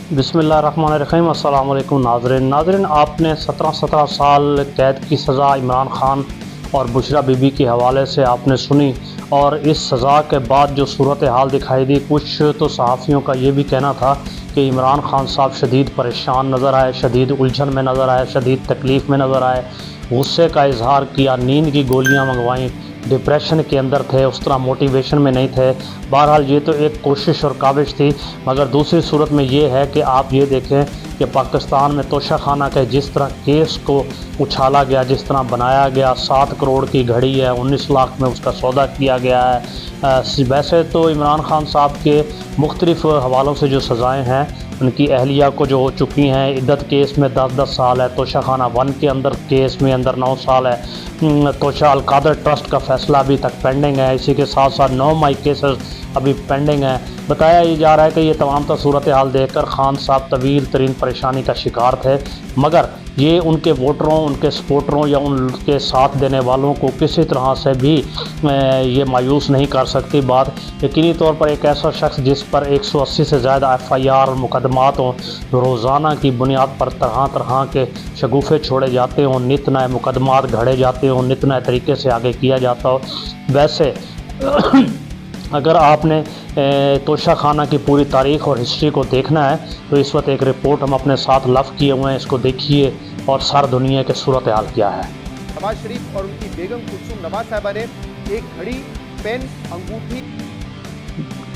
بسم اللہ الرحمن الرحیم۔ السلام علیکم ناظرین، آپ نے 17 سال قید کی سزا عمران خان اور بشریٰ بی بی کے حوالے سے آپ نے سنی، اور اس سزا کے بعد جو صورتحال دکھائی دی، کچھ تو صحافیوں کا یہ بھی کہنا تھا کہ عمران خان صاحب شدید پریشان نظر آئے، شدید الجھن میں نظر آئے، شدید تکلیف میں نظر آئے، غصے کا اظہار کیا، نیند کی گولیاں منگوائیں، ڈپریشن کے اندر تھے، اس طرح موٹیویشن میں نہیں تھے۔ بہرحال یہ تو ایک کوشش اور کاوش تھی، مگر دوسری صورت میں یہ ہے کہ آپ یہ دیکھیں کہ پاکستان میں توشہ خانہ کے جس طرح کیس کو اچھالا گیا، جس طرح بنایا گیا، 7 کروڑ کی گھڑی ہے، 19 لاکھ میں اس کا سودا کیا گیا ہے۔ ویسے تو عمران خان صاحب کے مختلف حوالوں سے جو سزائیں ہیں، ان کی اہلیہ کو جو ہو چکی ہیں، عدت کیس میں 10 سال ہے، توشہ خانہ 1 کے اندر کیس میں 9 سال ہے، توشہ القادر ٹرسٹ کا فیصلہ ابھی تک پینڈنگ ہے، اسی کے ساتھ ساتھ 9 مائی کیسز ابھی پینڈنگ ہیں۔ بتایا یہ جا رہا ہے کہ یہ تمام صورتحال دیکھ کر خان صاحب طویل ترین پریشانی کا شکار تھے، مگر یہ ان کے ووٹروں، ان کے سپورٹروں یا ان کے ساتھ دینے والوں کو کسی طرح سے بھی یہ مایوس نہیں کر سکتی بات۔ یقینی طور پر ایک ایسا شخص جس پر 180 سے زیادہ FIR اور مقدمات ہوں، روزانہ کی بنیاد پر طرح طرح کے شگوفے چھوڑے جاتے ہوں، نت نئے مقدمات گھڑے جاتے ہوں، نت نئے طریقے سے آگے کیا جاتا ہو۔ ویسے اگر آپ نے توشہ خانہ کی پوری تاریخ اور ہسٹری کو دیکھنا ہے تو اس وقت ایک رپورٹ ہم اپنے ساتھ لف کیے ہوئے ہیں، اس کو دیکھیے اور سر دنیا کے صورتحال کیا ہے۔ نواز شریف اور ان کی بیگم کلثوم نواز صاحبہ نے ایک گھڑی، پین، انگوٹھی۔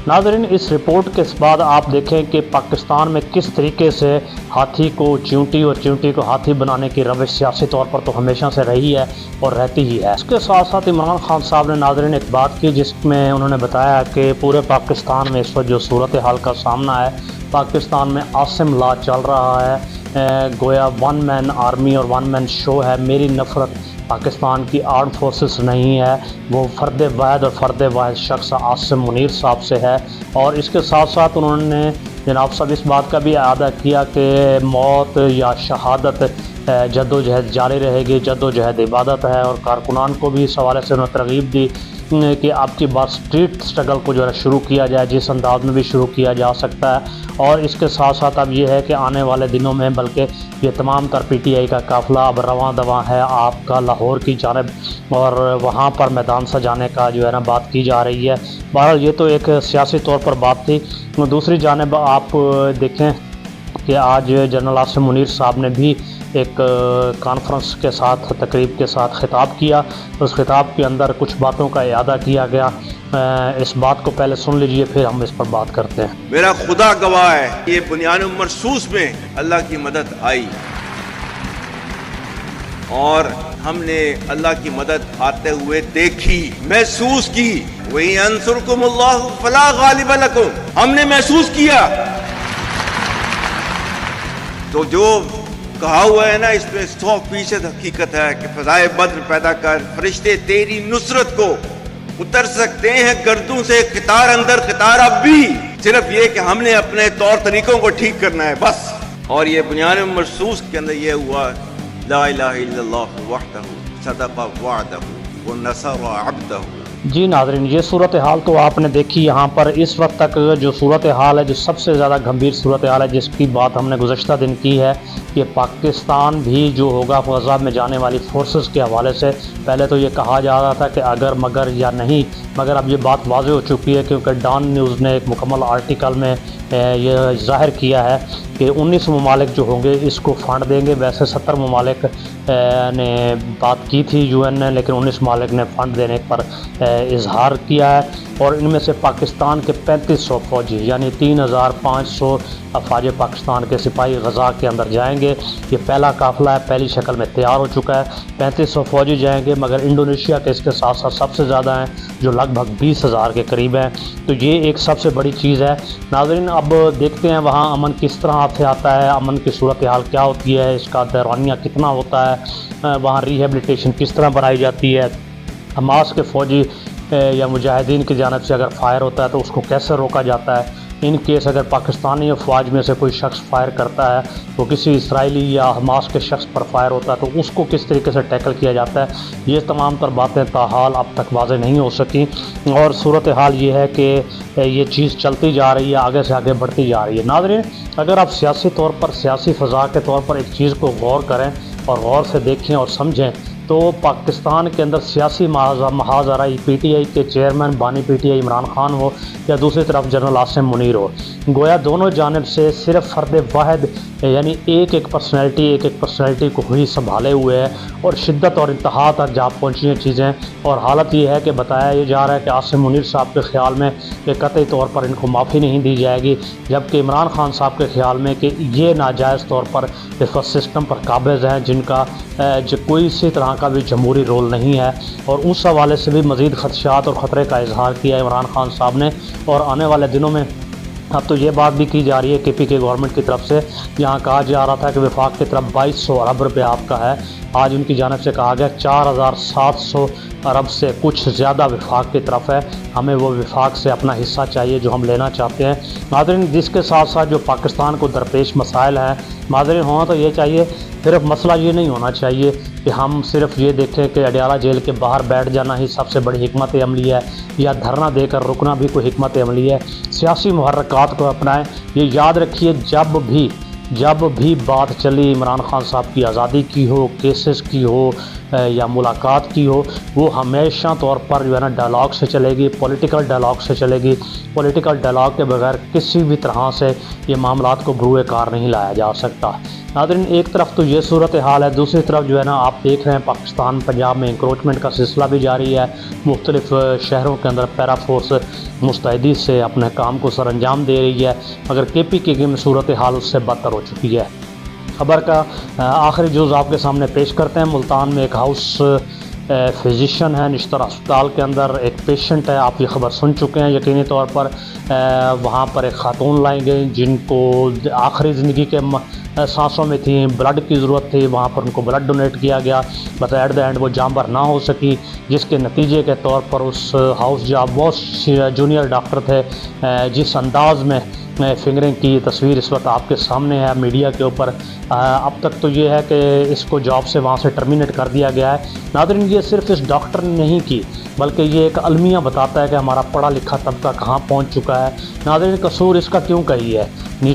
ناظرین، اس رپورٹ کے بعد آپ دیکھیں کہ پاکستان میں کس طریقے سے ہاتھی کو چیونٹی اور چیونٹی کو ہاتھی بنانے کی روش سیاسی طور پر تو ہمیشہ سے رہی ہے اور رہتی ہی ہے۔ اس کے ساتھ ساتھ عمران خان صاحب نے ناظرین ایک بات کی جس میں انہوں نے بتایا کہ پورے پاکستان میں اس وقت جو صورتحال کا سامنا ہے، پاکستان میں عاصم لا چل رہا ہے، گویا 1 مین آرمی اور 1 مین شو ہے۔ میری نفرت پاکستان کی آرم فورسز نہیں ہے، وہ فرد واحد شخص عاصم منیر صاحب سے ہے۔ اور اس کے ساتھ ساتھ انہوں نے جناب صاحب اس بات کا بھی اعادہ کیا کہ موت یا شہادت جد و جہد جاری رہے گی، جد و جہد عبادت ہے، اور کارکنان کو بھی اس حوالے سے انہوں نے ترغیب دی کہ آپ کی بات اسٹریٹ سٹرگل کو جو ہے شروع کیا جائے، جس انداز میں بھی شروع کیا جا سکتا ہے۔ اور اس کے ساتھ ساتھ اب یہ ہے کہ آنے والے دنوں میں بلکہ یہ تمام تر PTI کا قافلہ اب رواں دواں ہے آپ کا لاہور کی جانب، اور وہاں پر میدان سجانے کا جو ہے نا بات کی جا رہی ہے۔ بہرحال یہ تو ایک سیاسی طور پر بات تھی۔ دوسری جانب آپ دیکھیں کہ آج جنرل عاصم منیر صاحب نے بھی ایک کانفرنس کے ساتھ، تقریب کے ساتھ خطاب کیا۔ اس خطاب کے اندر کچھ باتوں کا اعادہ کیا گیا، اس بات کو پہلے سن لیجئے پھر ہم اس پر بات کرتے ہیں۔ میرا خدا گواہ ہے، یہ بنیان مرصوص میں اللہ کی مدد آئی اور ہم نے اللہ کی مدد آتے ہوئے دیکھی، محسوس کی۔ وَإِنْ يَنْصُرْكُمُ اللَّهُ فَلَا غَالِبَ لَكُمْ، ہم نے محسوس کیا۔ تو جو کہا ہوا ہے نا، اس میں 100% حقیقت ہے کہ فضائے بدر پیدا کر، فرشتے تیری نصرت کو اتر سکتے ہیں گردوں سے، قطار اندر قطار اب بھی، صرف یہ کہ ہم نے اپنے طور طریقوں کو ٹھیک کرنا ہے بس۔ اور یہ بنیان مرصوص کے اندر یہ ہوا، لا الہ الا اللہ وحدہ صدق وعدہ ونصر عبدہ۔ جی ناظرین، یہ صورتحال تو آپ نے دیکھی۔ یہاں پر اس وقت تک جو صورتحال ہے، جو سب سے زیادہ گھمبیر صورتحال ہے جس کی بات ہم نے گزشتہ دن کی ہے، کہ پاکستان بھی جو ہوگا غزہ میں جانے والی فورسز کے حوالے سے، پہلے تو یہ کہا جا رہا تھا کہ اگر مگر یا نہیں، مگر اب یہ بات واضح ہو چکی ہے کیونکہ ڈان نیوز نے ایک مکمل آرٹیکل میں یہ ظاہر کیا ہے کہ 19 ممالک جو ہوں گے اس کو فنڈ دیں گے۔ ویسے 70 ممالک نے بات کی تھی UN نے، لیکن 19 ممالک نے فنڈ دینے پر اظہار کیا ہے، اور ان میں سے پاکستان کے 3500 فوجی یعنی 3500 افواج پاکستان کے سپاہی غزہ کے اندر جائیں گے۔ یہ پہلا قافلہ ہے، پہلی شکل میں تیار ہو چکا ہے، 3500 فوجی جائیں گے، مگر انڈونیشیا کے اس کے ساتھ ساتھ سب سے زیادہ ہیں جو لگ بھگ 20,000 کے قریب ہیں۔ تو یہ ایک سب سے بڑی چیز ہے۔ ناظرین، اب دیکھتے ہیں وہاں امن کس طرح سے آتا ہے، امن کی صورتحال کیا ہوتی ہے، اس کا دیرانیہ کتنا ہوتا ہے، وہاں ریہیبلیٹیشن کس طرح بنائی جاتی ہے، حماس کے فوجی یا مجاہدین کی جانب سے اگر فائر ہوتا ہے تو اس کو کیسے روکا جاتا ہے۔ ان کیس اگر پاکستانی افواج میں سے کوئی شخص فائر کرتا ہے تو کسی اسرائیلی یا حماس کے شخص پر فائر ہوتا ہے تو اس کو کس طریقے سے ٹیکل کیا جاتا ہے، یہ تمام تر باتیں تاحال اب تک واضح نہیں ہو سکیں، اور صورتحال یہ ہے کہ یہ چیز چلتی جا رہی ہے، آگے سے آگے بڑھتی جا رہی ہے۔ ناظرین، اگر آپ سیاسی طور پر، سیاسی فضا کے طور پر ایک چیز کو غور کریں اور غور سے دیکھیں اور سمجھیں تو پاکستان کے اندر سیاسی محاذ آرائی پی ٹی آئی کے چیئرمین بانی P T I Imran Khan ہو یا دوسری طرف جنرل عاصم منیر ہو، گویا دونوں جانب سے صرف فرد واحد یعنی ایک پرسنالٹی کو ہی سنبھالے ہوئے ہے، اور شدت اور انتہا تک جا پہنچی ہیں چیزیں، اور حالت یہ ہے کہ بتایا یہ جا رہا ہے کہ عاصم منیر صاحب کے خیال میں کہ قطعی طور پر ان کو معافی نہیں دی جائے گی، جبکہ عمران خان صاحب کے خیال میں کہ یہ ناجائز طور پر اس وقت سسٹم پر قابض ہیں، جن کا کوئی اسی طرح کا بھی جمہوری رول نہیں ہے، اور اس حوالے سے بھی مزید خدشات اور خطرے کا اظہار کیا ہے عمران خان صاحب نے۔ اور آنے والے دنوں میں اب تو یہ بات بھی کی جا رہی ہے کے پی کے گورنمنٹ کی طرف سے، جہاں کہا جا رہا تھا کہ وفاق کی طرف 2200 ارب روپے آپ کا ہے، آج ان کی جانب سے کہا گیا 4700 ارب سے کچھ زیادہ وفاق کی طرف ہے، ہمیں وہ وفاق سے اپنا حصہ چاہیے جو ہم لینا چاہتے ہیں۔ ناظرین، جس کے ساتھ ساتھ جو پاکستان کو درپیش مسائل ہیں، ناظرین ہونا تو یہ چاہیے، صرف مسئلہ یہ نہیں ہونا چاہیے کہ ہم صرف یہ دیکھیں کہ اڈیالہ جیل کے باہر بیٹھ جانا ہی سب سے بڑی حکمت عملی ہے، یا دھرنا دے کر رکنا بھی کوئی حکمت عملی ہے۔ سیاسی محرکات کو اپنائیں۔ یہ یاد رکھیے، جب بھی بات چلی عمران خان صاحب کی آزادی کی ہو، کیسز کی ہو یا ملاقات کی ہو، وہ ہمیشہ طور پر جو ہے نا ڈائلاگ سے چلے گی، پولیٹیکل ڈائلاگ سے چلے گی۔ پولیٹیکل ڈائلاگ کے بغیر کسی بھی طرح سے یہ معاملات کو بروئے کار نہیں لایا جا سکتا۔ ناظرین، ایک طرف تو یہ صورتحال ہے، دوسری طرف جو ہے نا آپ دیکھ رہے ہیں پاکستان پنجاب میں انکروچمنٹ کا سلسلہ بھی جاری ہے، مختلف شہروں کے اندر پیرا فورس مستعدی سے اپنے کام کو سر انجام دے رہی ہے، مگر کے پی کے میں صورتحال اس سے بدتر ہو چکی ہے۔ خبر کا آخری جز آپ کے سامنے پیش کرتے ہیں۔ ملتان میں ایک ہاؤس فزیشین ہے، نشتر ہسپتال کے اندر ایک پیشنٹ ہے، آپ یہ خبر سن چکے ہیں یقینی طور پر۔ وہاں پر ایک خاتون لائی گئی جن کو آخری زندگی کے سانسوں میں تھیں، بلڈ کی ضرورت تھی، وہاں پر ان کو بلڈ ڈونیٹ کیا گیا، بٹ ایٹ دا اینڈ وہ جانبر نہ ہو سکی، جس کے نتیجے کے طور پر اس ہاؤس جو بہت جونیئر ڈاکٹر تھے، جس انداز میں فنگرنگ کی تصویر اس وقت آپ کے سامنے ہے میڈیا کے اوپر، اب تک تو یہ ہے کہ اس کو جاب سے وہاں سے ٹرمینیٹ کر دیا گیا ہے۔ ناظرین، یہ صرف اس ڈاکٹر نے نہیں کی، بلکہ یہ ایک المیہ بتاتا ہے کہ ہمارا پڑھا لکھا طبقہ کہاں پہنچ چکا ہے۔ ناظرین، قصور اس کا کیوں کہی ہے؟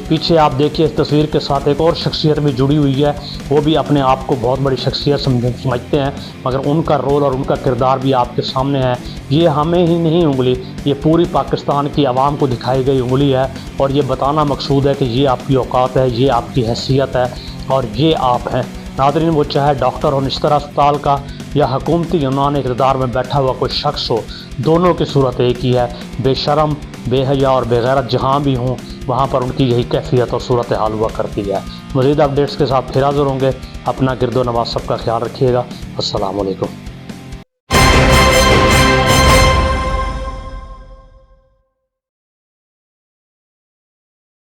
پیچھے آپ دیکھیے اس تصویر کے ساتھ ایک اور شخصیت بھی جڑی ہوئی ہے، وہ بھی اپنے آپ کو بہت بڑی شخصیت سمجھتے ہیں، مگر ان کا رول اور ان کا کردار بھی آپ کے سامنے ہے۔ یہ ہمیں ہی نہیں انگلی، یہ پوری پاکستان کی عوام کو دکھائی گئی انگلی ہے، اور یہ بتانا مقصود ہے کہ یہ آپ کی اوقات ہے، یہ آپ کی حیثیت ہے، اور یہ آپ ہیں۔ ناظرین، وہ چاہے ڈاکٹر ہو نشتر ہسپتال کا یا حکومتی یونان اقتدار میں بیٹھا ہوا کوئی شخص ہو، دونوں کی صورت ایک ہی ہے، بے شرم، بے حیا اور بے غیرت جہاں بھی ہوں، وہاں پر ان کی یہی کیفیت اور صورتحال ہوا کرتی ہے۔ مزید اپڈیٹس کے ساتھ پھر حاضر ہوں گے، اپنا گرد و نواز سب کا خیال رکھیے گا۔ السلام علیکم۔